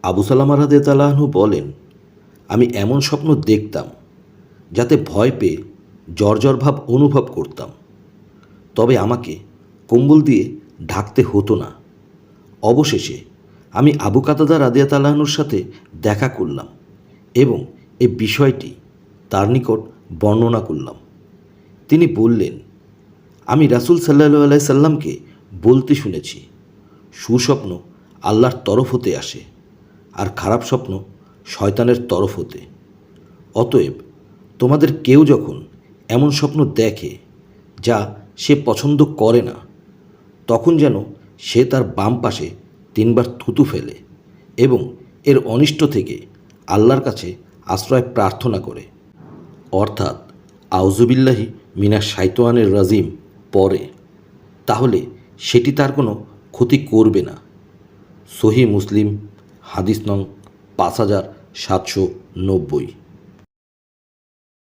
আবু সালামা রাদিয়াল্লাহু আনহু বলেন, আমি এমন স্বপ্ন দেখতাম যাতে ভয় পেয়ে জ্বর ভাব অনুভব করতাম, তবে আমাকে কম্বল দিয়ে ঢাকতে হতো না। অবশেষে আমি আবু কাতাদা রাদিয়াল্লাহু আনহুর সাথে দেখা করলাম এবং এই বিষয়টি তার নিকট বর্ণনা করলাম। তিনি বললেন, আমি রাসূল সাল্লাল্লাহু আলাইহি সাল্লামকে বলতে শুনেছি, সুস্বপ্ন আল্লাহর তরফ হতে আসে আর খারাপ স্বপ্ন শয়তানের তরফ হতে। অতএব তোমাদের কেউ যখন এমন স্বপ্ন দেখে যা সে পছন্দ করে না, তখন যেন সে তার বাম পাশে 3 বার থুতু ফেলে এবং এর অনিষ্ট থেকে আল্লাহর কাছে আশ্রয় প্রার্থনা করে, অর্থাৎ আউযুবিল্লাহি মিনাশ শাইতানির রাজিম পড়ে। তাহলে সেটি তার কোনো ক্ষতি করবে না। সহিহ মুসলিম, হাদিস নং 5790।